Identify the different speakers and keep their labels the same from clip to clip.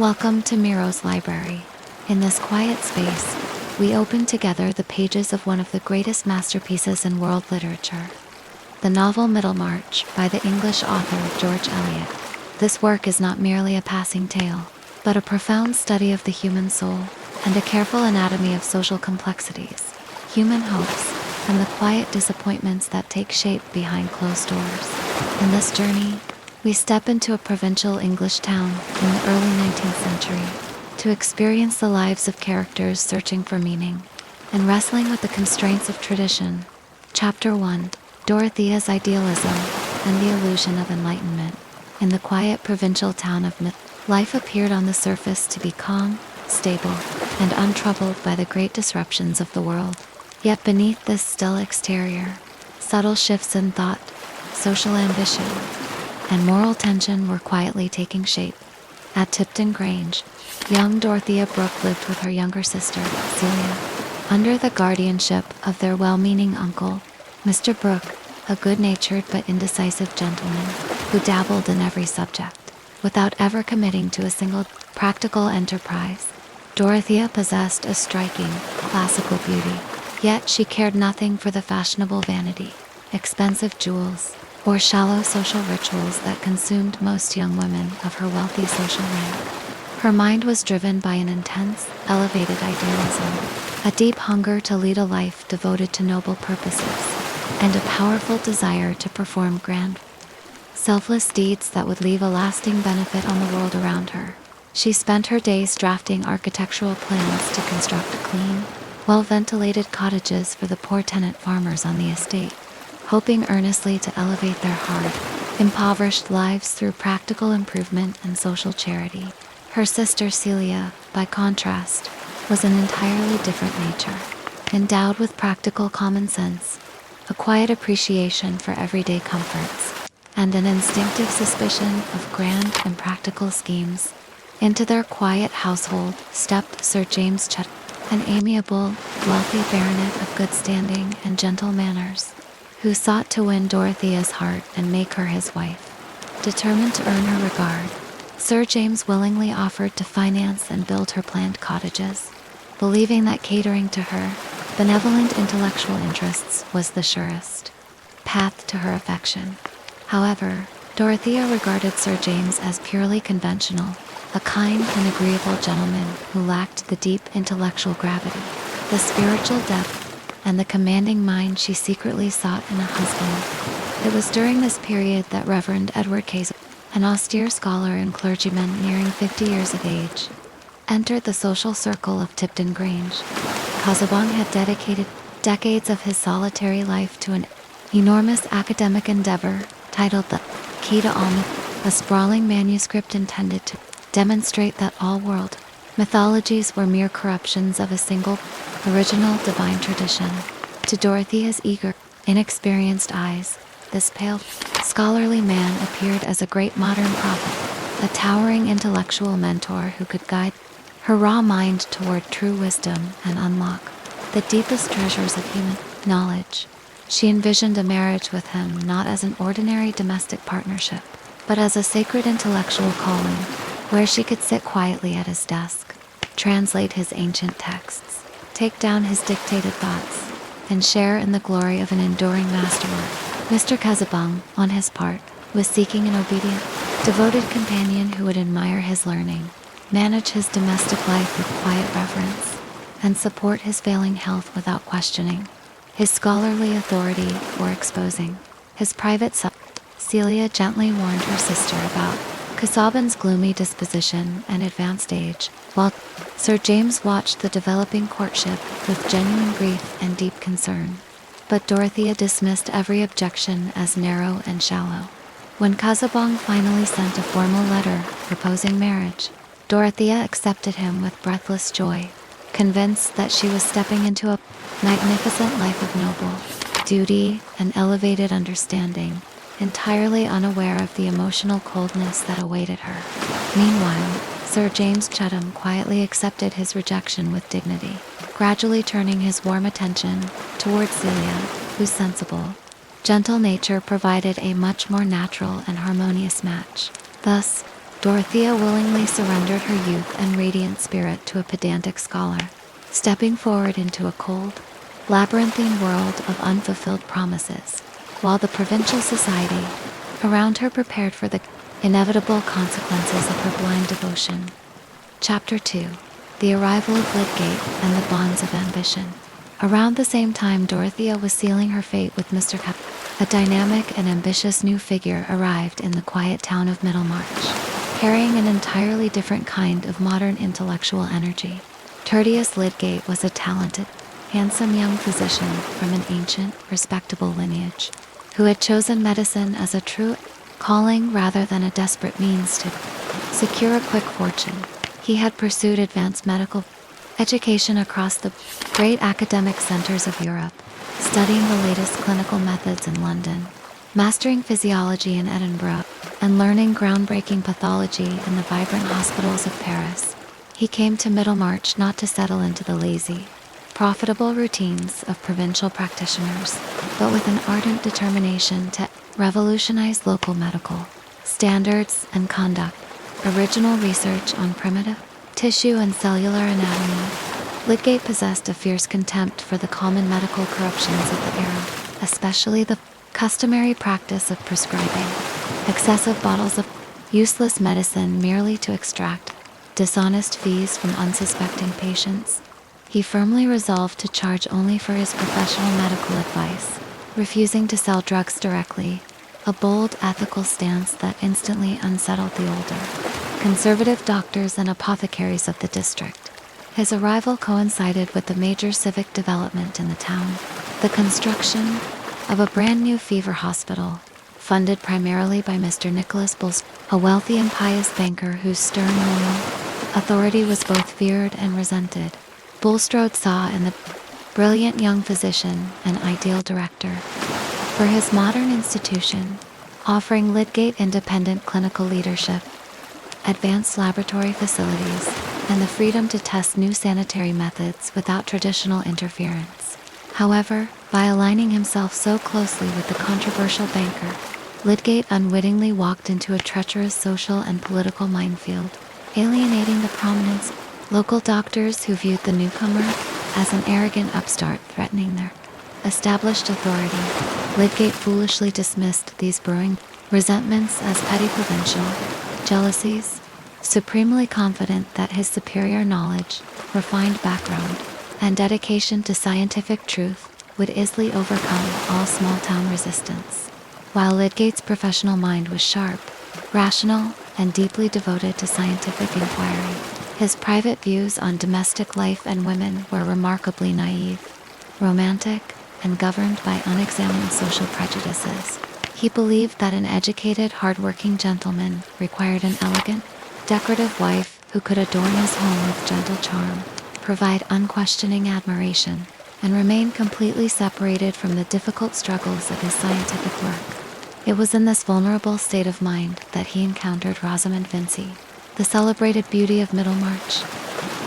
Speaker 1: Welcome to Miro's library. In this quiet space, we open together the pages of one of the greatest masterpieces in world literature, the novel Middlemarch by the English author George Eliot. This work is not merely a passing tale, but a profound study of the human soul and a careful anatomy of social complexities, human hopes, and the quiet disappointments that take shape behind closed doors. In this journey, we step into a provincial English town in the early 19th century to experience the lives of characters searching for meaning and wrestling with the constraints of tradition. Chapter 1: Dorothea's Idealism and the Illusion of Enlightenment. In the quiet provincial town of life appeared on the surface to be calm, stable, and untroubled by the great disruptions of the world. Yet beneath this still exterior, subtle shifts in thought, social ambition, and moral tension were quietly taking shape. At Tipton Grange, young Dorothea Brooke lived with her younger sister, Celia, under the guardianship of their well-meaning uncle, Mr. Brooke, a good-natured but indecisive gentleman who dabbled in every subject, without ever committing to a single practical enterprise. Dorothea possessed a striking, classical beauty, yet she cared nothing for the fashionable vanity, expensive jewels, or shallow social rituals that consumed most young women of her wealthy social rank. Her mind was driven by an intense, elevated idealism, a deep hunger to lead a life devoted to noble purposes, and a powerful desire to perform grand, selfless deeds that would leave a lasting benefit on the world around her. She spent her days drafting architectural plans to construct clean, well-ventilated cottages for the poor tenant farmers on the estate, hoping earnestly to elevate their hard, impoverished lives through practical improvement and social charity. Her sister Celia, by contrast, was an entirely different nature, endowed with practical common sense, a quiet appreciation for everyday comforts, and an instinctive suspicion of grand and practical schemes. Into their quiet household stepped Sir James Chatham, an amiable, wealthy baronet of good standing and gentle manners, who sought to win Dorothea's heart and make her his wife. Determined to earn her regard, Sir James willingly offered to finance and build her planned cottages, believing that catering to her benevolent intellectual interests was the surest path to her affection. However, Dorothea regarded Sir James as purely conventional, a kind and agreeable gentleman who lacked the deep intellectual gravity, the spiritual depth, and the commanding mind she secretly sought in a husband. It was during this period that Reverend Edward Case, an austere scholar and clergyman nearing 50 years of age, entered the social circle of Tipton Grange. Casaubon had dedicated decades of his solitary life to an enormous academic endeavor titled The Key to All Myth, a sprawling manuscript intended to demonstrate that all world mythologies were mere corruptions of a single, original divine tradition. To Dorothea's eager, inexperienced eyes, this pale, scholarly man appeared as a great modern prophet, a towering intellectual mentor who could guide her raw mind toward true wisdom and unlock the deepest treasures of human knowledge. She envisioned a marriage with him not as an ordinary domestic partnership, but as a sacred intellectual calling, where she could sit quietly at his desk, translate his ancient texts, take down his dictated thoughts, and share in the glory of an enduring masterwork. Mr. Casaubon, on his part, was seeking an obedient, devoted companion who would admire his learning, manage his domestic life with quiet reverence, and support his failing health without questioning his scholarly authority or exposing his private self. Celia gently warned her sister about Casaubon's gloomy disposition and advanced age, while Sir James watched the developing courtship with genuine grief and deep concern. But Dorothea dismissed every objection as narrow and shallow. When Casaubon finally sent a formal letter proposing marriage, Dorothea accepted him with breathless joy, convinced that she was stepping into a magnificent life of noble duty and elevated understanding, entirely unaware of the emotional coldness that awaited her. Meanwhile, Sir James Chatham quietly accepted his rejection with dignity, gradually turning his warm attention towards Celia, whose sensible, gentle nature provided a much more natural and harmonious match. Thus, Dorothea willingly surrendered her youth and radiant spirit to a pedantic scholar, stepping forward into a cold, labyrinthine world of unfulfilled promises, while the provincial society around her prepared for the inevitable consequences of her blind devotion. Chapter 2. The arrival of Lydgate and the bonds of ambition. Around the same time Dorothea was sealing her fate with Mr. Cup, a dynamic and ambitious new figure arrived in the quiet town of Middlemarch, carrying an entirely different kind of modern intellectual energy. Tertius Lydgate was a talented, handsome young physician from an ancient, respectable lineage, who had chosen medicine as a true calling rather than a desperate means to secure a quick fortune. He had pursued advanced medical education across the great academic centers of Europe, studying the latest clinical methods in London, mastering physiology in Edinburgh, and learning groundbreaking pathology in the vibrant hospitals of Paris. He came to Middlemarch not to settle into the lazy, profitable routines of provincial practitioners, but with an ardent determination to revolutionize local medical standards and conduct original research on primitive tissue and cellular anatomy. Lydgate possessed a fierce contempt for the common medical corruptions of the era, especially the customary practice of prescribing excessive bottles of useless medicine merely to extract dishonest fees from unsuspecting patients. He firmly resolved to charge only for his professional medical advice, refusing to sell drugs directly, a bold ethical stance that instantly unsettled the older, conservative doctors and apothecaries of the district. His arrival coincided with the major civic development in the town, the construction of a brand new fever hospital, funded primarily by Mr. Nicholas Bulstrode, a wealthy and pious banker whose stern moral authority was both feared and resented. Bulstrode saw in the brilliant young physician an ideal director for his modern institution, offering Lydgate independent clinical leadership, advanced laboratory facilities, and the freedom to test new sanitary methods without traditional interference. However, by aligning himself so closely with the controversial banker, Lydgate unwittingly walked into a treacherous social and political minefield, alienating the prominence of local doctors who viewed the newcomer as an arrogant upstart threatening their established authority. Lydgate foolishly dismissed these brewing resentments as petty provincial jealousies, supremely confident that his superior knowledge, refined background, and dedication to scientific truth would easily overcome all small-town resistance. While Lydgate's professional mind was sharp, rational, and deeply devoted to scientific inquiry, his private views on domestic life and women were remarkably naive, romantic, and governed by unexamined social prejudices. He believed that an educated, hard-working gentleman required an elegant, decorative wife who could adorn his home with gentle charm, provide unquestioning admiration, and remain completely separated from the difficult struggles of his scientific work. It was in this vulnerable state of mind that he encountered Rosamond Vincy, the celebrated beauty of Middlemarch,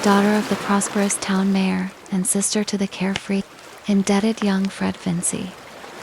Speaker 1: daughter of the prosperous town mayor and sister to the carefree, indebted young Fred Vincy.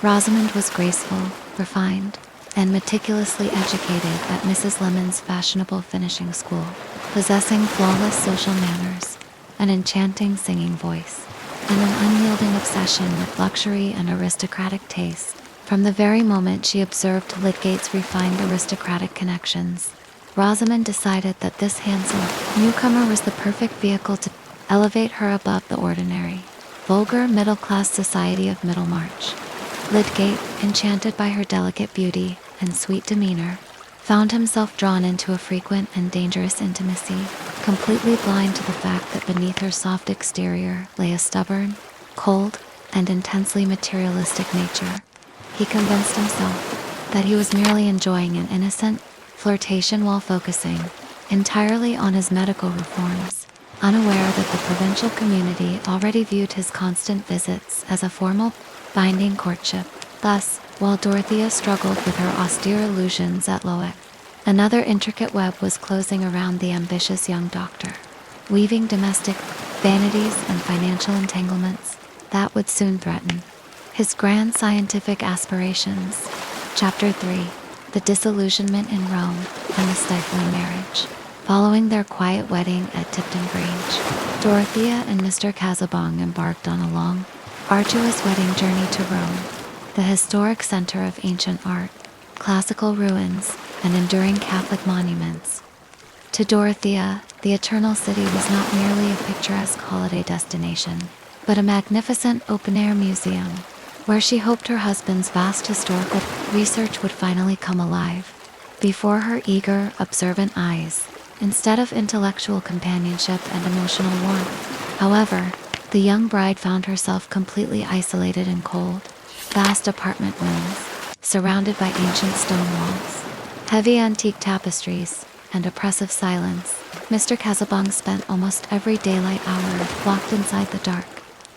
Speaker 1: Rosamond was graceful, refined, and meticulously educated at Mrs. Lemon's fashionable finishing school, possessing flawless social manners, an enchanting singing voice, and an unyielding obsession with luxury and aristocratic taste. From the very moment she observed Lydgate's refined aristocratic connections, Rosamond decided that this handsome newcomer was the perfect vehicle to elevate her above the ordinary, vulgar middle-class society of Middlemarch. Lydgate, enchanted by her delicate beauty and sweet demeanor, found himself drawn into a frequent and dangerous intimacy, completely blind to the fact that beneath her soft exterior lay a stubborn, cold, and intensely materialistic nature. He convinced himself that he was merely enjoying an innocent flirtation while focusing entirely on his medical reforms, unaware that the provincial community already viewed his constant visits as a formal, binding courtship. Thus, while Dorothea struggled with her austere illusions at Lowick, another intricate web was closing around the ambitious young doctor, weaving domestic vanities and financial entanglements that would soon threaten his grand scientific aspirations. Chapter 3. the disillusionment in Rome, and the stifling marriage. Following their quiet wedding at Tipton Grange, Dorothea and Mr. Casaubon embarked on a long, arduous wedding journey to Rome, the historic center of ancient art, classical ruins, and enduring Catholic monuments. To Dorothea, the Eternal City was not merely a picturesque holiday destination, but a magnificent open-air museum, where she hoped her husband's vast historical research would finally come alive before her eager, observant eyes, instead of intellectual companionship and emotional warmth. However, the young bride found herself completely isolated in cold, vast apartment rooms, surrounded by ancient stone walls, heavy antique tapestries, and oppressive silence. Mr. Casaubon spent almost every daylight hour locked inside the dark,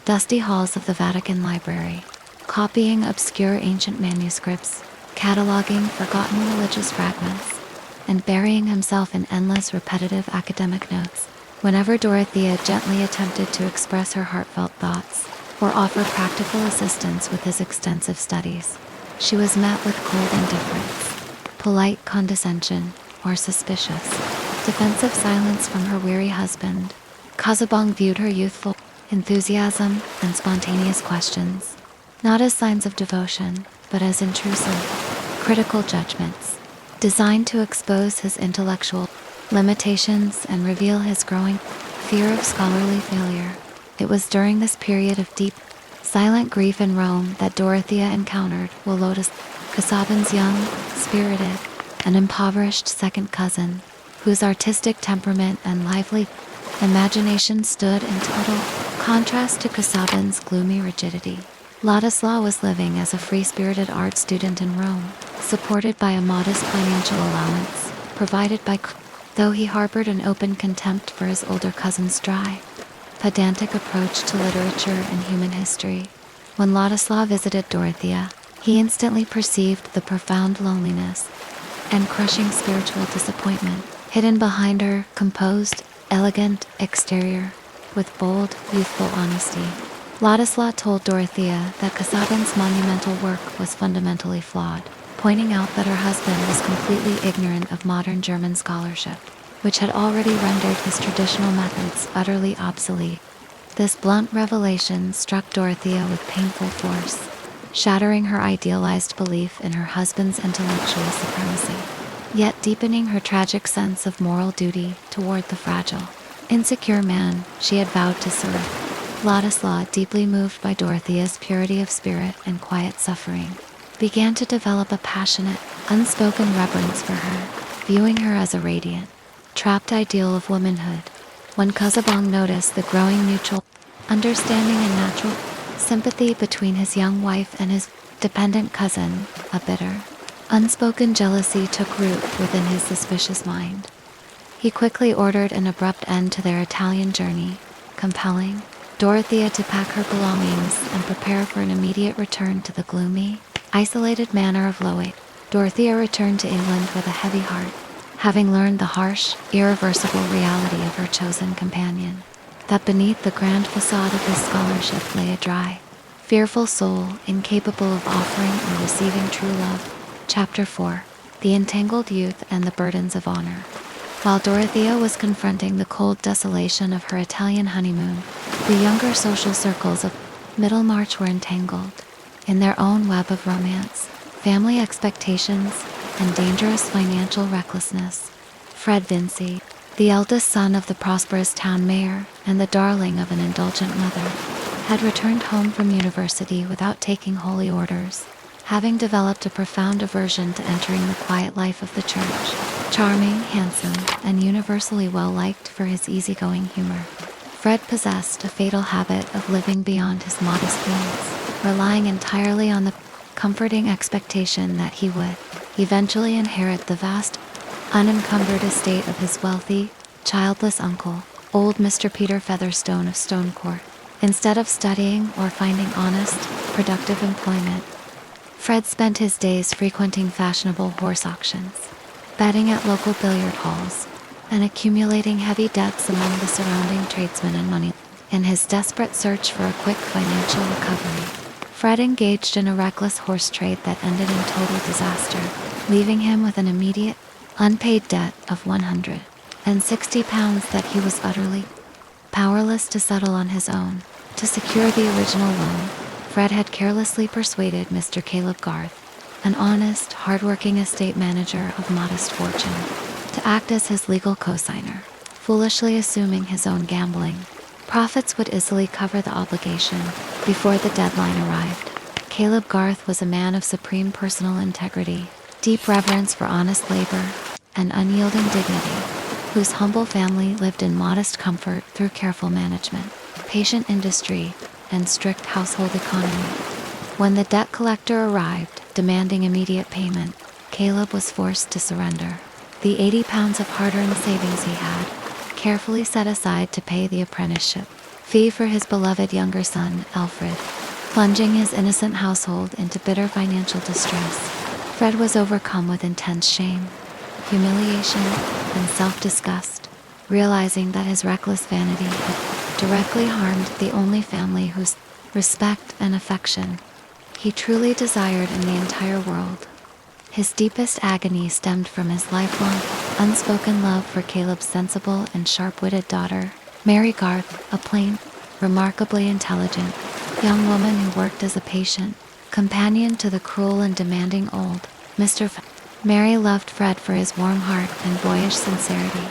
Speaker 1: dusty halls of the Vatican Library, copying obscure ancient manuscripts, cataloging forgotten religious fragments, and burying himself in endless repetitive academic notes. Whenever Dorothea gently attempted to express her heartfelt thoughts or offer practical assistance with his extensive studies, she was met with cold indifference, polite condescension, or suspicious, defensive silence from her weary husband. Casaubon viewed her youthful enthusiasm and spontaneous questions not as signs of devotion, but as intrusive, critical judgments, designed to expose his intellectual limitations and reveal his growing fear of scholarly failure. It was during this period of deep, silent grief in Rome that Dorothea encountered Woloda's, Casaubon's young, spirited, and impoverished second cousin, whose artistic temperament and lively imagination stood in total contrast to Casaubon's gloomy rigidity. Ladislaus was living as a free-spirited art student in Rome, supported by a modest financial allowance provided by though he harbored an open contempt for his older cousin's dry, pedantic approach to literature and human history. When Ladislaus visited Dorothea, he instantly perceived the profound loneliness and crushing spiritual disappointment hidden behind her composed, elegant exterior. With bold, youthful honesty, Ladislaus told Dorothea that Casaubon's monumental work was fundamentally flawed, pointing out that her husband was completely ignorant of modern German scholarship, which had already rendered his traditional methods utterly obsolete. This blunt revelation struck Dorothea with painful force, shattering her idealized belief in her husband's intellectual supremacy, yet deepening her tragic sense of moral duty toward the fragile, insecure man she had vowed to serve. Ladislaus, deeply moved by Dorothea's purity of spirit and quiet suffering, began to develop a passionate, unspoken reverence for her, viewing her as a radiant, trapped ideal of womanhood. When Casaubon noticed the growing mutual understanding and natural sympathy between his young wife and his dependent cousin, a bitter, unspoken jealousy took root within his suspicious mind. He quickly ordered an abrupt end to their Italian journey, compelling Dorothea to pack her belongings and prepare for an immediate return to the gloomy, isolated manor of Loate. Dorothea returned to England with a heavy heart, having learned the harsh, irreversible reality of her chosen companion, that beneath the grand facade of his scholarship lay a dry, fearful soul incapable of offering or receiving true love. Chapter 4. The Entangled Youth and the Burdens of Honor. While Dorothea was confronting the cold desolation of her Italian honeymoon, the younger social circles of Middlemarch were entangled in their own web of romance, family expectations, and dangerous financial recklessness. Fred Vincy, the eldest son of the prosperous town mayor and the darling of an indulgent mother, had returned home from university without taking holy orders, having developed a profound aversion to entering the quiet life of the church. Charming, handsome, and universally well-liked for his easygoing humor, Fred possessed a fatal habit of living beyond his modest means, relying entirely on the comforting expectation that he would eventually inherit the vast, unencumbered estate of his wealthy, childless uncle, old Mr. Peter Featherstone of Stonecourt. Instead of studying or finding honest, productive employment, Fred spent his days frequenting fashionable horse auctions, betting at local billiard halls, and accumulating heavy debts among the surrounding tradesmen and money. In his desperate search for a quick financial recovery, Fred engaged in a reckless horse trade that ended in total disaster. leaving him with an immediate, unpaid debt of £160 that he was utterly powerless to settle on his own. To secure the original loan, Fred had carelessly persuaded Mr. Caleb Garth, an honest, hard-working estate manager of modest fortune, to act as his legal cosigner, foolishly assuming his own gambling profits would easily cover the obligation before the deadline arrived. Caleb Garth was a man of supreme personal integrity, deep reverence for honest labor, and unyielding dignity, whose humble family lived in modest comfort through careful management, patient industry, and strict household economy. When the debt collector arrived, demanding immediate payment, Caleb was forced to surrender. The £80 of hard-earned savings he had, carefully set aside to pay the apprenticeship fee for his beloved younger son, Alfred, plunging his innocent household into bitter financial distress. Fred was overcome with intense shame, humiliation, and self-disgust, realizing that his reckless vanity had directly harmed the only family whose respect and affection he truly desired in the entire world. His deepest agony stemmed from his lifelong, unspoken love for Caleb's sensible and sharp-witted daughter, Mary Garth, a plain, remarkably intelligent young woman who worked as a patient companion to the cruel and demanding old Mr. Mary loved Fred for his warm heart and boyish sincerity,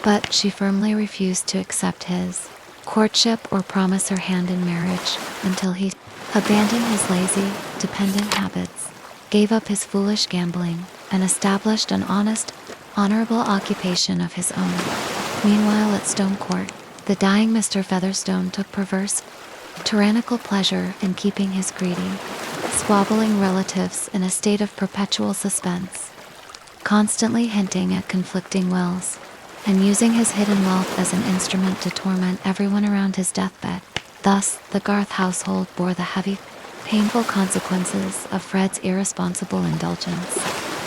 Speaker 1: but she firmly refused to accept his courtship or promise her hand in marriage until he abandoned his lazy, dependent habits, gave up his foolish gambling, and established an honest, honorable occupation of his own. Meanwhile at Stone Court, the dying Mr. Featherstone took perverse, tyrannical pleasure in keeping his greedy, squabbling relatives in a state of perpetual suspense, constantly hinting at conflicting wills, and using his hidden wealth as an instrument to torment everyone around his deathbed. Thus, the Garth household bore the heavy, painful consequences of Fred's irresponsible indulgence,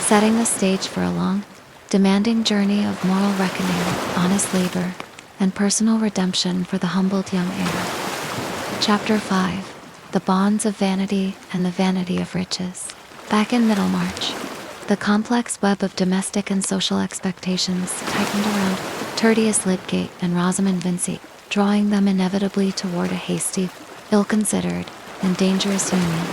Speaker 1: setting the stage for a long, demanding journey of moral reckoning, honest labor, and personal redemption for the humbled young heir. Chapter 5. The Bonds of Vanity and the Vanity of Riches. Back in Middlemarch, the complex web of domestic and social expectations tightened around Tertius Lydgate and Rosamond Vincy, drawing them inevitably toward a hasty, ill-considered, and dangerous union.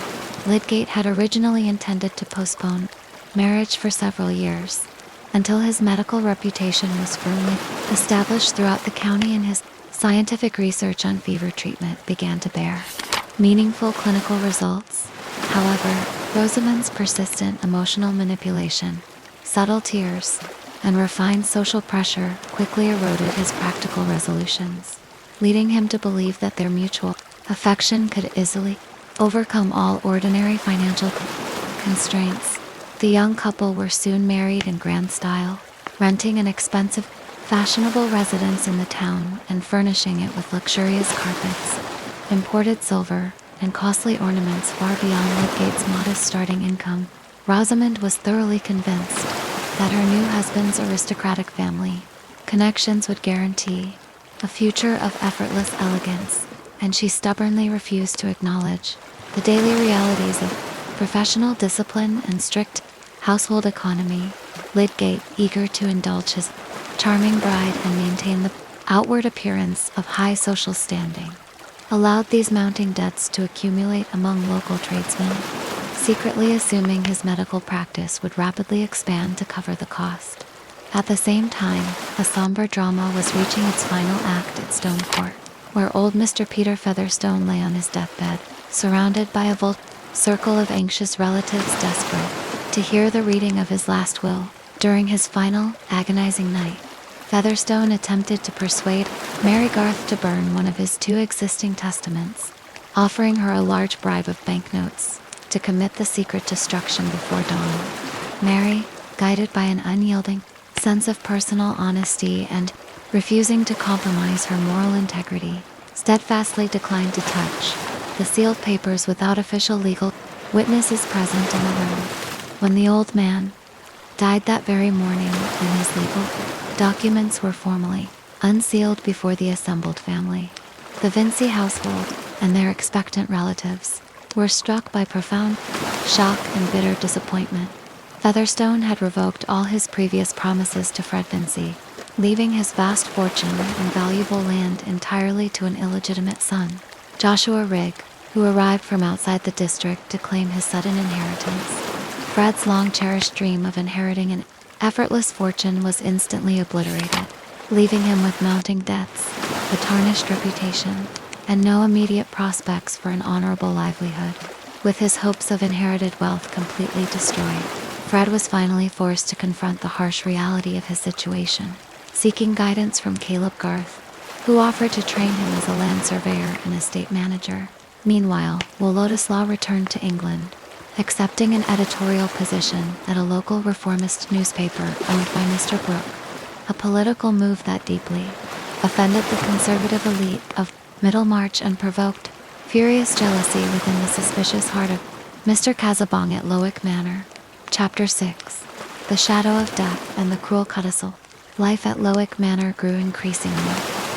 Speaker 1: Lydgate had originally intended to postpone marriage for several years, until his medical reputation was firmly established throughout the county and his scientific research on fever treatment began to bear meaningful clinical results. However, Rosamond's persistent emotional manipulation, subtle tears, and refined social pressure quickly eroded his practical resolutions, leading him to believe that their mutual affection could easily overcome all ordinary financial constraints. The young couple were soon married in grand style, renting an expensive, fashionable residence in the town and furnishing it with luxurious carpets, imported silver, and costly ornaments far beyond Lydgate's modest starting income. Rosamond was thoroughly convinced that her new husband's aristocratic family connections would guarantee a future of effortless elegance, and she stubbornly refused to acknowledge the daily realities of professional discipline and strict household economy. Lydgate, eager to indulge his charming bride and maintain the outward appearance of high social standing, allowed these mounting debts to accumulate among local tradesmen, secretly assuming his medical practice would rapidly expand to cover the cost. At the same time, a somber drama was reaching its final act at Stone Court, where old Mr. Peter Featherstone lay on his deathbed, surrounded by a circle of anxious relatives desperate to hear the reading of his last will. During his final, agonizing night, Featherstone attempted to persuade Mary Garth to burn one of his 2 existing testaments, offering her a large bribe of banknotes to commit the secret destruction before dawn. Mary, guided by an unyielding sense of personal honesty and refusing to compromise her moral integrity, steadfastly declined to touch the sealed papers without official legal witnesses present in the room. When the old man died that very morning and his legal documents were formally unsealed before the assembled family, the Vincy household and their expectant relatives were struck by profound shock and bitter disappointment. Featherstone had revoked all his previous promises to Fred Vincy, leaving his vast fortune and valuable land entirely to an illegitimate son, Joshua Rigg, who arrived from outside the district to claim his sudden inheritance. Fred's long-cherished dream of inheriting an effortless fortune was instantly obliterated, leaving him with mounting debts, a tarnished reputation, and no immediate prospects for an honorable livelihood. With his hopes of inherited wealth completely destroyed, Fred was finally forced to confront the harsh reality of his situation, seeking guidance from Caleb Garth, who offered to train him as a land surveyor and estate manager. Meanwhile, Wolodyslaw returned to England, accepting an editorial position at a local reformist newspaper owned by Mr. Brooke, a political move that deeply offended the conservative elite of Middlemarch and provoked furious jealousy within the suspicious heart of Mr. Casaubon at Lowick Manor. Chapter 6. The Shadow of Death and the Cruel Codicil. Life at Lowick Manor grew increasingly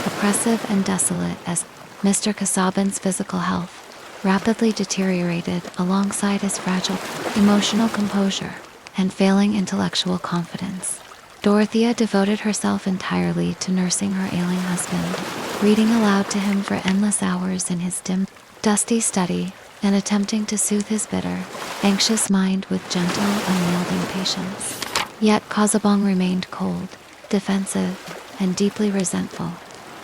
Speaker 1: oppressive and desolate as Mr. Casaubon's physical health rapidly deteriorated alongside his fragile emotional composure and failing intellectual confidence. Dorothea devoted herself entirely to nursing her ailing husband, reading aloud to him for endless hours in his dim, dusty study, and attempting to soothe his bitter, anxious mind with gentle, unyielding patience. Yet Casaubon remained cold, defensive, and deeply resentful,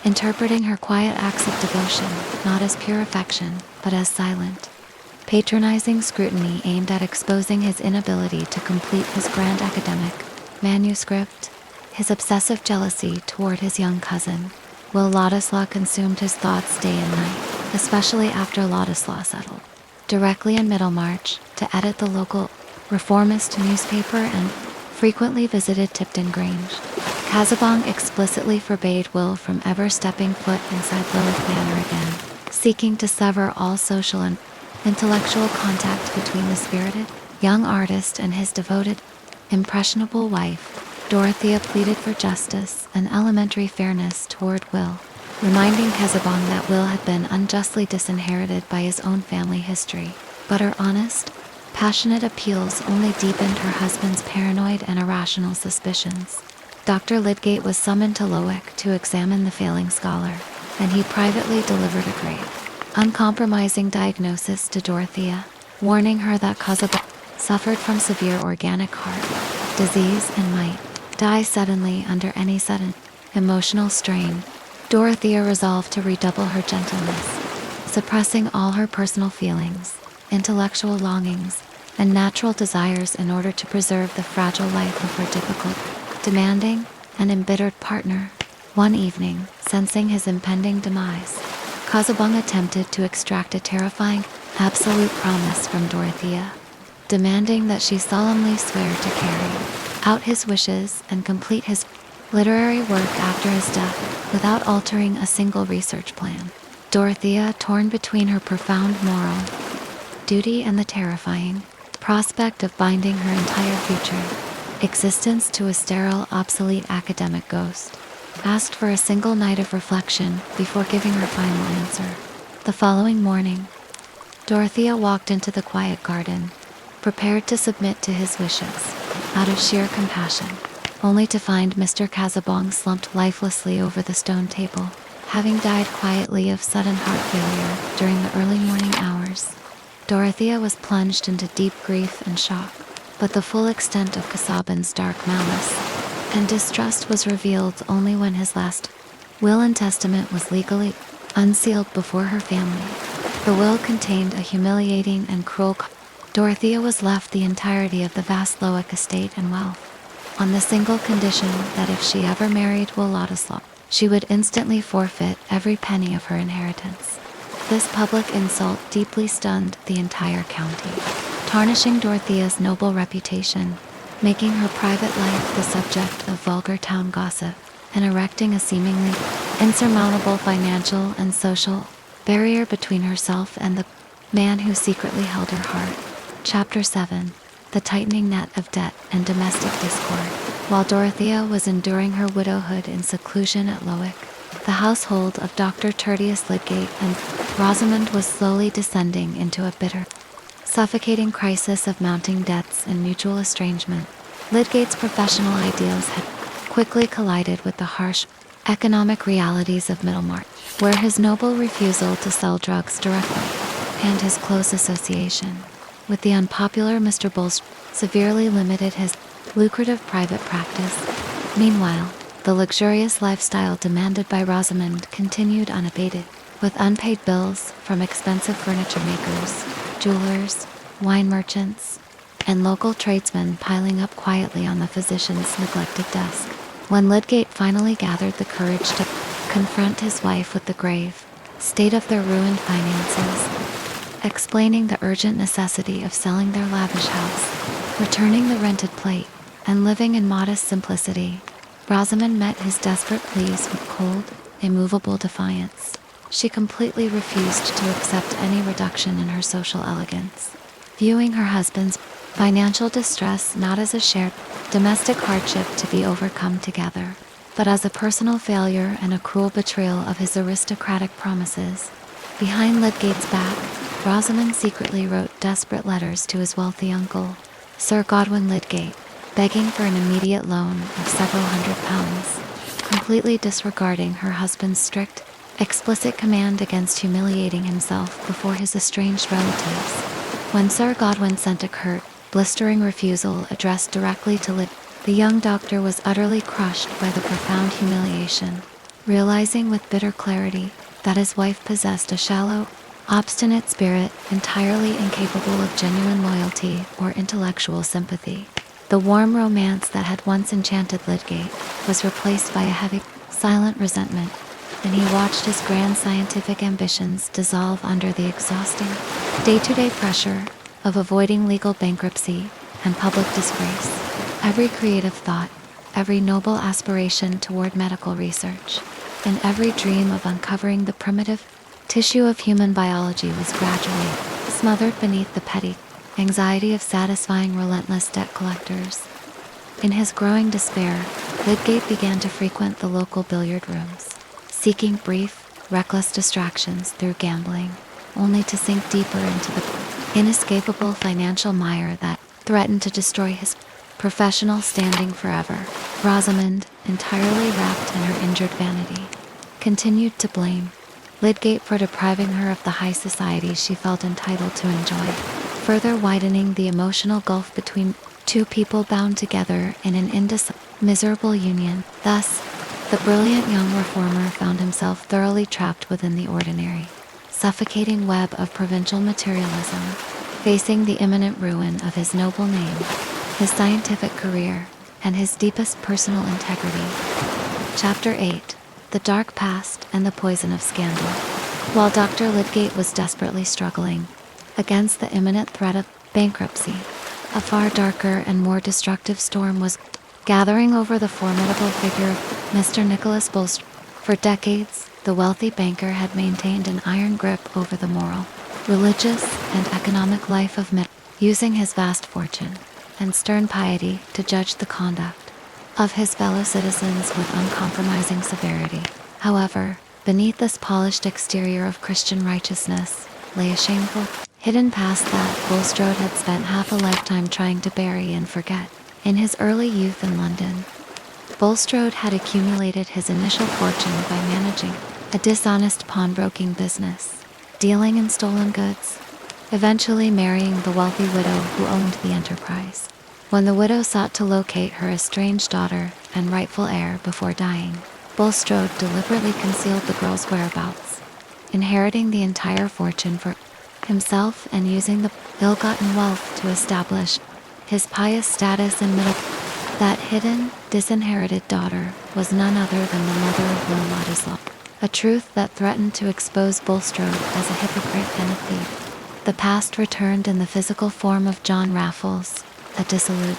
Speaker 1: interpreting her quiet acts of devotion not as pure affection, but as silent, patronizing scrutiny aimed at exposing his inability to complete his grand academic manuscript. His obsessive jealousy toward his young cousin, Will Ladislaw, consumed his thoughts day and night, especially after Ladislaw settled directly in Middlemarch to edit the local reformist newspaper and frequently visited Tipton Grange. Casaubon explicitly forbade Will from ever stepping foot inside Lowick Manor again, seeking to sever all social and intellectual contact between the spirited young artist and his devoted, impressionable wife. Dorothea pleaded for justice and elementary fairness toward Will, reminding Casaubon that Will had been unjustly disinherited by his own family history. But her honest, passionate appeals only deepened her husband's paranoid and irrational suspicions. Dr. Lydgate was summoned to Lowick to examine the failing scholar, and he privately delivered a grave, uncompromising diagnosis to Dorothea, warning her that Casaubon suffered from severe organic heart disease and might die suddenly under any sudden emotional strain. Dorothea resolved to redouble her gentleness, suppressing all her personal feelings, intellectual longings, and natural desires in order to preserve the fragile life of her difficult, demanding, and embittered partner. One evening, sensing his impending demise, Casaubon attempted to extract a terrifying, absolute promise from Dorothea, demanding that she solemnly swear to carry out his wishes and complete his literary work after his death without altering a single research plan. Dorothea, torn between her profound moral duty and the terrifying prospect of binding her entire future existence to a sterile, obsolete academic ghost, asked for a single night of reflection before giving her final answer. The following morning, Dorothea walked into the quiet garden, prepared to submit to his wishes out of sheer compassion, only to find Mr. Casaubon slumped lifelessly over the stone table, having died quietly of sudden heart failure during the early morning hours. Dorothea was plunged into deep grief and shock, but the full extent of Casaubon's dark malice and distrust was revealed only when his last will and testament was legally unsealed before her family. The will contained a humiliating and cruel Dorothea was left the entirety of the vast Lowick estate and wealth, on the single condition that if she ever married Will Ladislaw, she would instantly forfeit every penny of her inheritance. This public insult deeply stunned the entire county, tarnishing Dorothea's noble reputation, making her private life the subject of vulgar town gossip, and erecting a seemingly insurmountable financial and social barrier between herself and the man who secretly held her heart. Chapter 7. The tightening net of debt and domestic discord. While Dorothea was enduring her widowhood in seclusion at Lowick, the household of Dr. Tertius Lydgate and Rosamond was slowly descending into a bitter suffocating crisis of mounting debts and mutual estrangement. Lydgate's professional ideals had quickly collided with the harsh economic realities of Middlemarch, where his noble refusal to sell drugs directly and his close association with the unpopular Mr. Bulstrode severely limited his lucrative private practice. Meanwhile, the luxurious lifestyle demanded by Rosamond continued unabated, with unpaid bills from expensive furniture makers, jewelers, wine merchants, and local tradesmen piling up quietly on the physician's neglected desk. When Lydgate finally gathered the courage to confront his wife with the grave state of their ruined finances, explaining the urgent necessity of selling their lavish house, returning the rented plate, and living in modest simplicity, Rosamond met his desperate pleas with cold, immovable defiance. She completely refused to accept any reduction in her social elegance, viewing her husband's financial distress not as a shared domestic hardship to be overcome together, but as a personal failure and a cruel betrayal of his aristocratic promises. Behind Lydgate's back, Rosamond secretly wrote desperate letters to his wealthy uncle, Sir Godwin Lydgate, begging for an immediate loan of several £100s, completely disregarding her husband's strict, explicit command against humiliating himself before his estranged relatives. When Sir Godwin sent a curt, blistering refusal addressed directly to Lydgate, the young doctor was utterly crushed by the profound humiliation, realizing with bitter clarity that his wife possessed a shallow, obstinate spirit entirely incapable of genuine loyalty or intellectual sympathy. The warm romance that had once enchanted Lydgate was replaced by a heavy, silent resentment, and he watched his grand scientific ambitions dissolve under the exhausting, day-to-day pressure of avoiding legal bankruptcy and public disgrace. Every creative thought, every noble aspiration toward medical research, and every dream of uncovering the primitive tissue of human biology was gradually smothered beneath the petty anxiety of satisfying relentless debt collectors. In his growing despair, Lydgate began to frequent the local billiard rooms, seeking brief, reckless distractions through gambling, only to sink deeper into the inescapable financial mire that threatened to destroy his professional standing forever. Rosamond, entirely wrapped in her injured vanity, continued to blame Lydgate for depriving her of the high society she felt entitled to enjoy, further widening the emotional gulf between two people bound together in an miserable union. Thus, the brilliant young reformer found himself thoroughly trapped within the ordinary, suffocating web of provincial materialism, facing the imminent ruin of his noble name, his scientific career, and his deepest personal integrity. Chapter 8. The Dark Past and the Poison of Scandal. While Dr. Lydgate was desperately struggling against the imminent threat of bankruptcy, a far darker and more destructive storm was gathering over the formidable figure of Mr. Nicholas Bulstrode. For decades, the wealthy banker had maintained an iron grip over the moral, religious, and economic life of Middlemarch, using his vast fortune and stern piety to judge the conduct of his fellow citizens with uncompromising severity. However, beneath this polished exterior of Christian righteousness lay a shameful, hidden past that Bulstrode had spent half a lifetime trying to bury and forget. In his early youth in London, Bulstrode had accumulated his initial fortune by managing a dishonest pawnbroking business, dealing in stolen goods, eventually marrying the wealthy widow who owned the enterprise. When the widow sought to locate her estranged daughter and rightful heir before dying, Bulstrode deliberately concealed the girl's whereabouts, inheriting the entire fortune for himself and using the ill-gotten wealth to establish his pious status in Middlemarch. That hidden, disinherited daughter was none other than the mother of Will Ladislaw, a truth that threatened to expose Bulstrode as a hypocrite and a thief. The past returned in the physical form of John Raffles, a dissolute,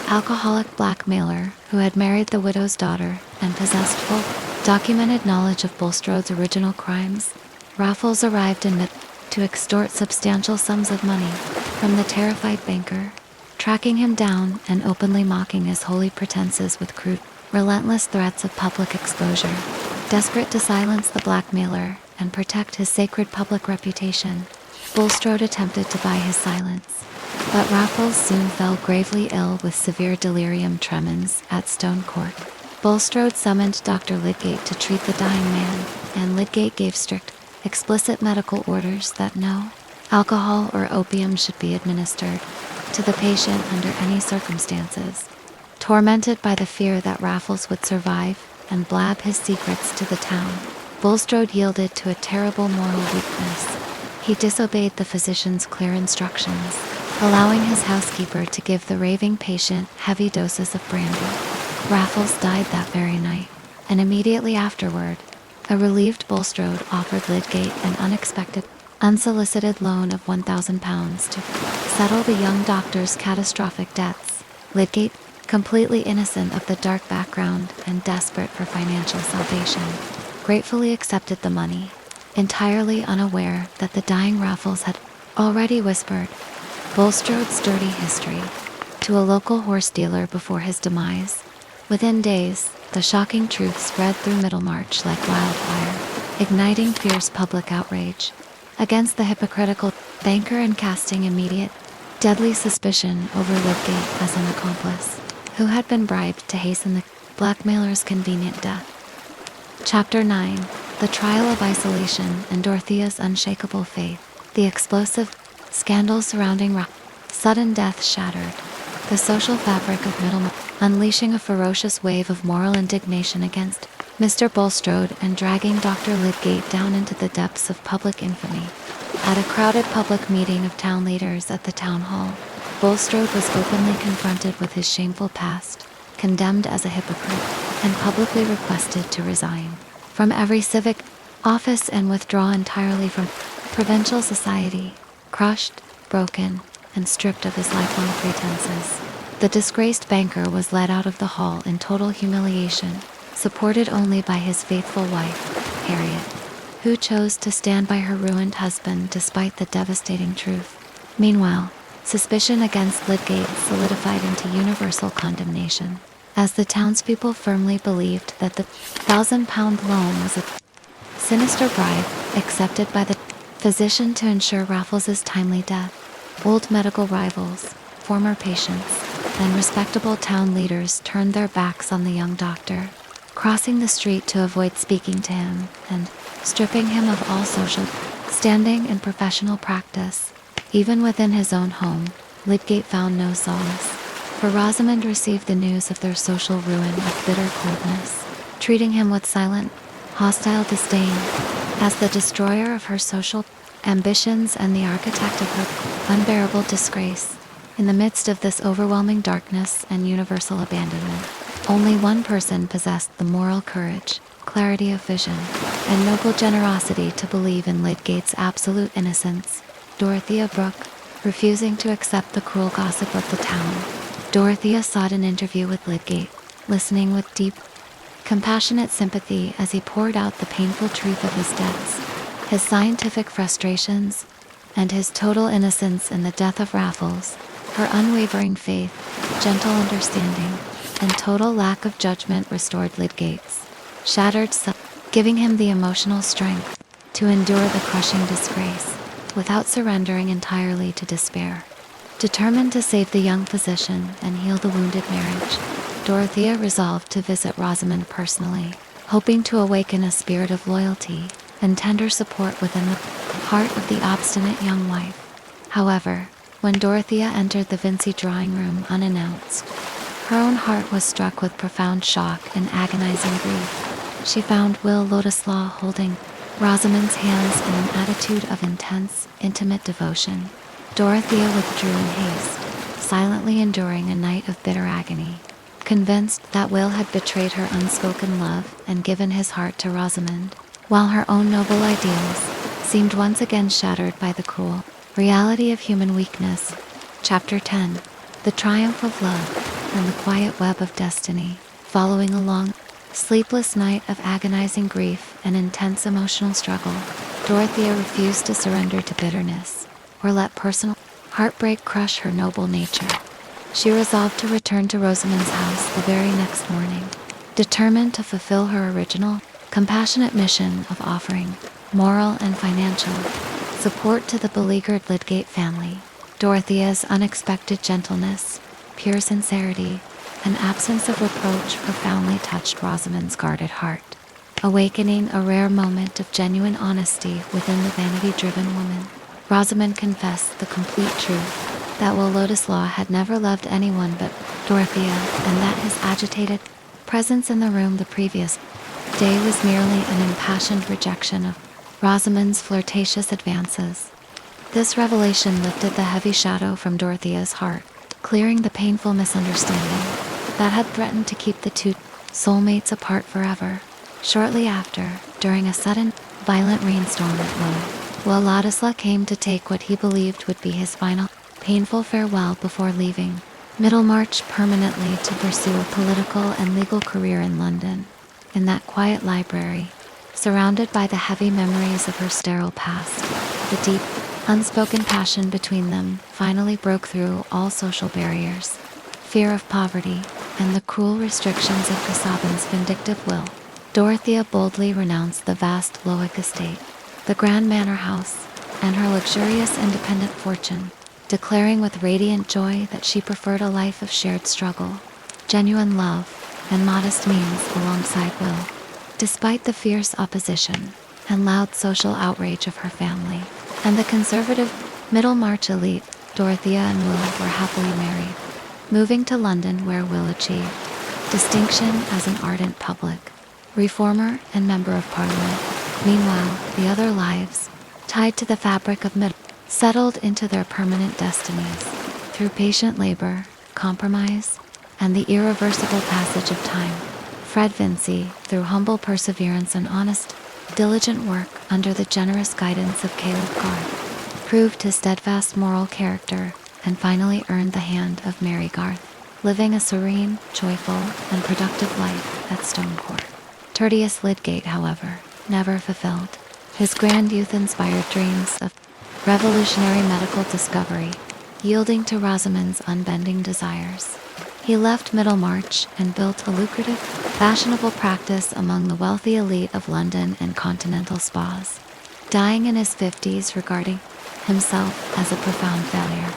Speaker 1: alcoholic blackmailer who had married the widow's daughter and possessed full, documented knowledge of Bulstrode's original crimes. Raffles arrived in Middlemarch to extort substantial sums of money from the terrified banker, tracking him down and openly mocking his holy pretenses with crude, relentless threats of public exposure. Desperate to silence the blackmailer and protect his sacred public reputation, Bulstrode attempted to buy his silence, but Raffles soon fell gravely ill with severe delirium tremens at Stone Court. Bulstrode summoned Dr. Lydgate to treat the dying man, and Lydgate gave strict, explicit medical orders that no alcohol or opium should be administered to the patient under any circumstances. Tormented by the fear that Raffles would survive and blab his secrets to the town, Bulstrode yielded to a terrible moral weakness. He disobeyed the physician's clear instructions, allowing his housekeeper to give the raving patient heavy doses of brandy. Raffles died that very night, and immediately afterward, a relieved Bulstrode offered Lydgate an unexpected, unsolicited loan of £1,000 to settle the young doctor's catastrophic debts. Lydgate, completely innocent of the dark background and desperate for financial salvation, gratefully accepted the money, entirely unaware that the dying Raffles had already whispered Bulstrode's dirty history to a local horse dealer before his demise. Within days, the shocking truth spread through Middlemarch like wildfire, igniting fierce public outrage against the hypocritical banker and casting immediate, deadly suspicion over Lydgate as an accomplice who had been bribed to hasten the blackmailer's convenient death. Chapter 9. The Trial of Isolation and Dorothea's Unshakable Faith. The explosive scandal surrounding sudden death shattered the social fabric of Middlemarch, unleashing a ferocious wave of moral indignation against Mr. Bulstrode and dragging Dr. Lydgate down into the depths of public infamy. At a crowded public meeting of town leaders at the town hall, Bulstrode was openly confronted with his shameful past, condemned as a hypocrite, and publicly requested to resign from every civic office and withdraw entirely from provincial society. Crushed, broken, and stripped of his lifelong pretenses, the disgraced banker was led out of the hall in total humiliation, supported only by his faithful wife, Harriet, who chose to stand by her ruined husband despite the devastating truth. Meanwhile, suspicion against Lydgate solidified into universal condemnation, as the townspeople firmly believed that the £1,000 loan was a sinister bribe accepted by the physician to ensure Raffles's timely death. Old medical rivals, former patients, and respectable town leaders turned their backs on the young doctor, crossing the street to avoid speaking to him and stripping him of all social standing and professional practice. Even within his own home, Lydgate found no solace, for Rosamond received the news of their social ruin with bitter coldness, treating him with silent, hostile disdain as the destroyer of her social ambitions and the architect of her unbearable disgrace. In the midst of this overwhelming darkness and universal abandonment, only one person possessed the moral courage, clarity of vision, and noble generosity to believe in Lydgate's absolute innocence: Dorothea Brooke. Refusing to accept the cruel gossip of the town, Dorothea sought an interview with Lydgate, listening with deep, compassionate sympathy as he poured out the painful truth of his debts, his scientific frustrations, and his total innocence in the death of Raffles. Her unwavering faith, gentle understanding, and total lack of judgment restored Lydgate's shattered self, giving him the emotional strength to endure the crushing disgrace without surrendering entirely to despair. Determined to save the young physician and heal the wounded marriage, Dorothea resolved to visit Rosamond personally, hoping to awaken a spirit of loyalty and tender support within the heart of the obstinate young wife. However, when Dorothea entered the Vincy drawing room unannounced, her own heart was struck with profound shock and agonizing grief. She found Will Lotuslaw holding Rosamond's hands in an attitude of intense, intimate devotion. Dorothea withdrew in haste, silently enduring a night of bitter agony, convinced that Will had betrayed her unspoken love and given his heart to Rosamond, while her own noble ideals seemed once again shattered by the cruel reality of human weakness. Chapter 10. The Triumph of Love and the Quiet Web of Destiny. Following a long, sleepless night of agonizing grief and intense emotional struggle, Dorothea refused to surrender to bitterness or let personal heartbreak crush her noble nature. She resolved to return to Rosamond's house the very next morning, determined to fulfill her original, compassionate mission of offering moral and financial support to the beleaguered Lydgate family. Dorothea's unexpected gentleness, pure sincerity, and absence of reproach profoundly touched Rosamond's guarded heart, awakening a rare moment of genuine honesty within the vanity-driven woman. Rosamond confessed the complete truth, that while Ladislaw had never loved anyone but Dorothea, and that his agitated presence in the room the previous day was merely an impassioned rejection of Rosamond's flirtatious advances. This revelation lifted the heavy shadow from Dorothea's heart, clearing the painful misunderstanding that had threatened to keep the two soulmates apart forever. Shortly after, during a sudden, violent rainstorm at Lowe, while Ladislaw came to take what he believed would be his final, painful farewell before leaving Middlemarch permanently to pursue a political and legal career in London. In that quiet library, surrounded by the heavy memories of her sterile past, the deep, unspoken passion between them finally broke through all social barriers, fear of poverty, and the cruel restrictions of Casaubon's vindictive will. Dorothea boldly renounced the vast Lowick estate, the grand manor house, and her luxurious independent fortune, declaring with radiant joy that she preferred a life of shared struggle, genuine love, and modest means alongside will. Despite the fierce opposition and loud social outrage of her family and the conservative Middlemarch elite, Dorothea and Will were happily married, moving to London where Will achieved distinction as an ardent public reformer and member of Parliament. Meanwhile, the other lives, tied to the fabric of settled into their permanent destinies through patient labor, compromise, and the irreversible passage of time. Fred Vincy, through humble perseverance and honest, diligent work under the generous guidance of Caleb Garth, proved his steadfast moral character and finally earned the hand of Mary Garth, living a serene, joyful, and productive life at Stone Court. Tertius Lydgate, however, never fulfilled his grand youth-inspired dreams of revolutionary medical discovery, yielding to Rosamond's unbending desires. He left Middlemarch and built a lucrative, fashionable practice among the wealthy elite of London and continental spas, dying in his 50s regarding himself as a profound failure,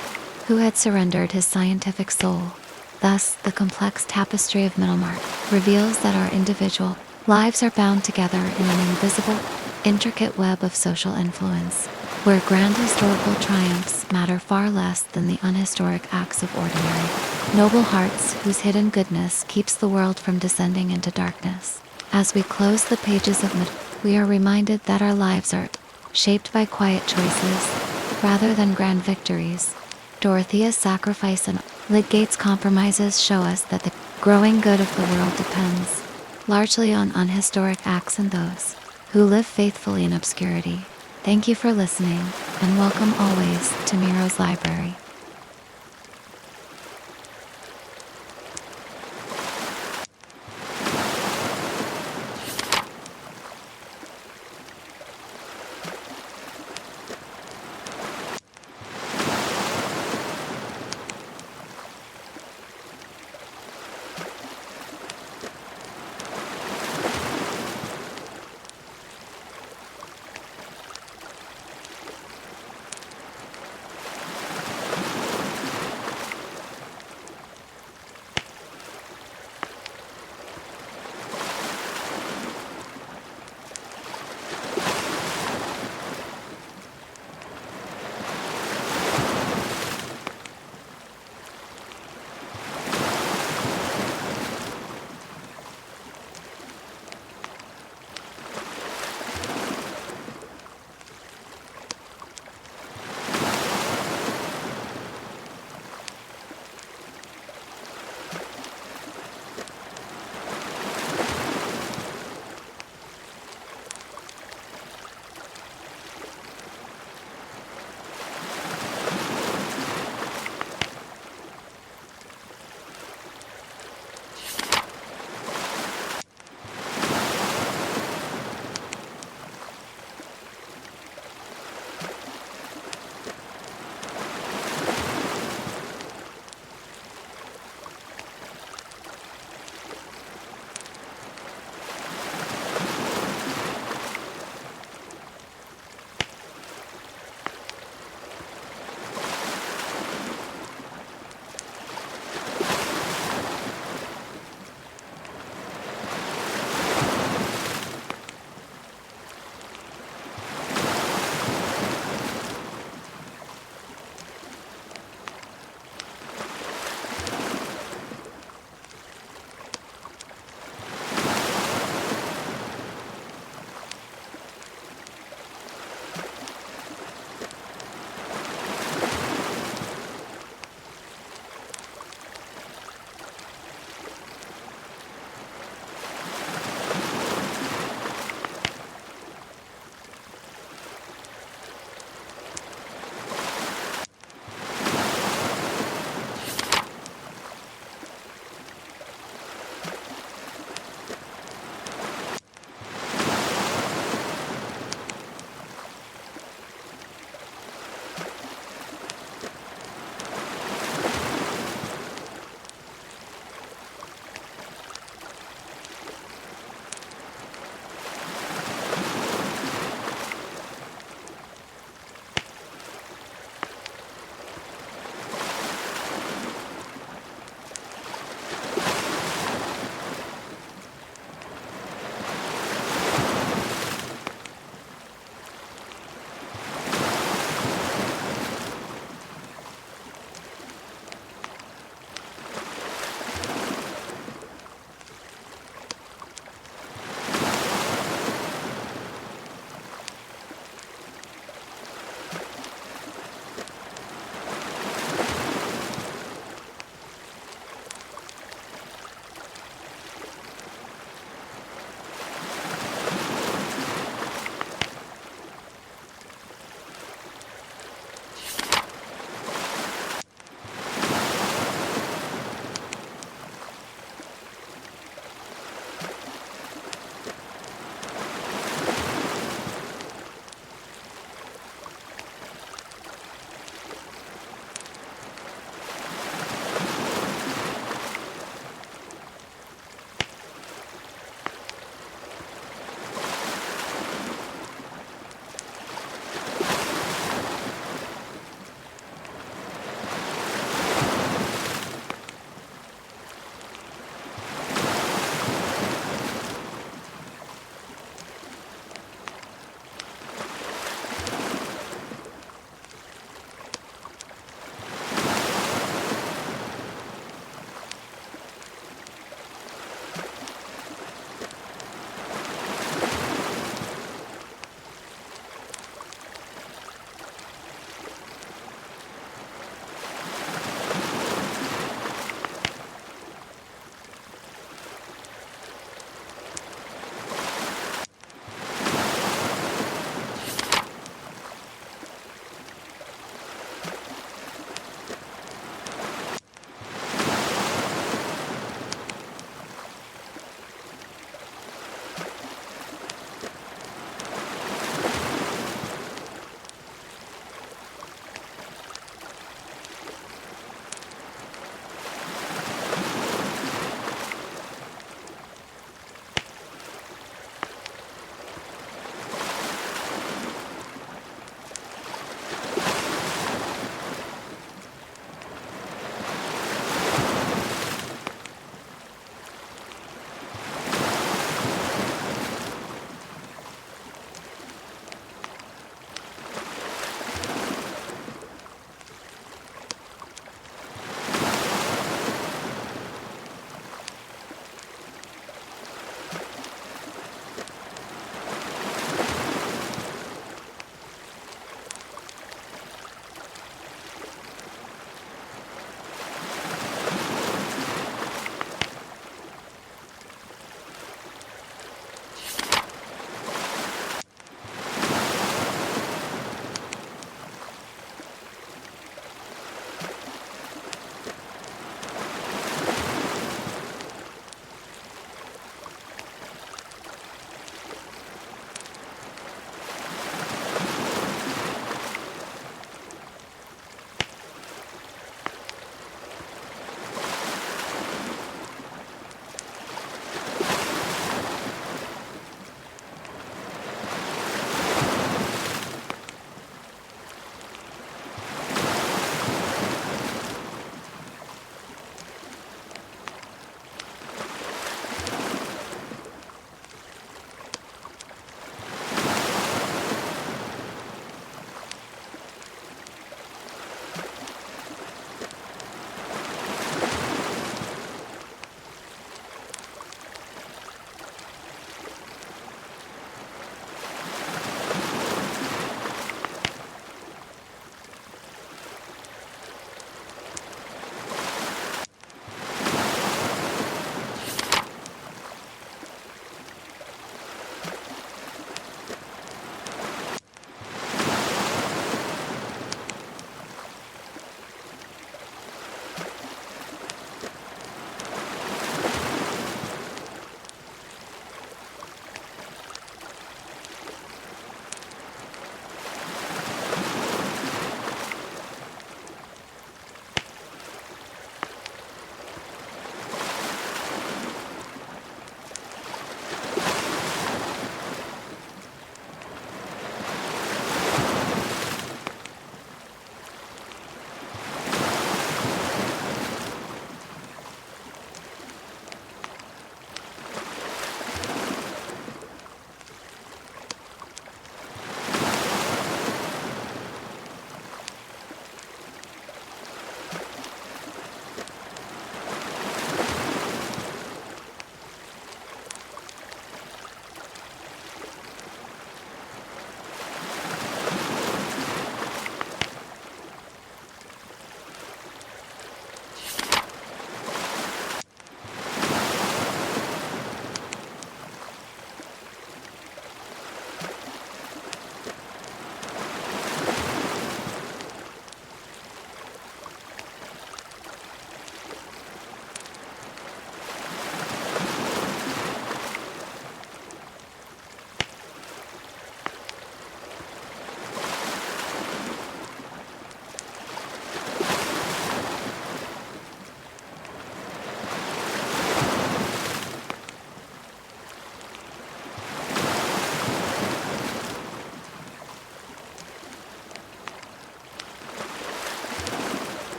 Speaker 1: who had surrendered his scientific soul. Thus, the complex tapestry of Middlemarch reveals that our individual lives are bound together in an invisible, intricate web of social influence, where grand historical triumphs matter far less than the unhistoric acts of ordinary, noble hearts whose hidden goodness keeps the world from descending into darkness. As we close the pages of we are reminded that our lives are shaped by quiet choices rather than grand victories. Dorothea's sacrifice and Lydgate's compromises show us that the growing good of the world depends largely on unhistoric acts and those who live faithfully in obscurity. Thank you for listening, and welcome always to Miro's Library.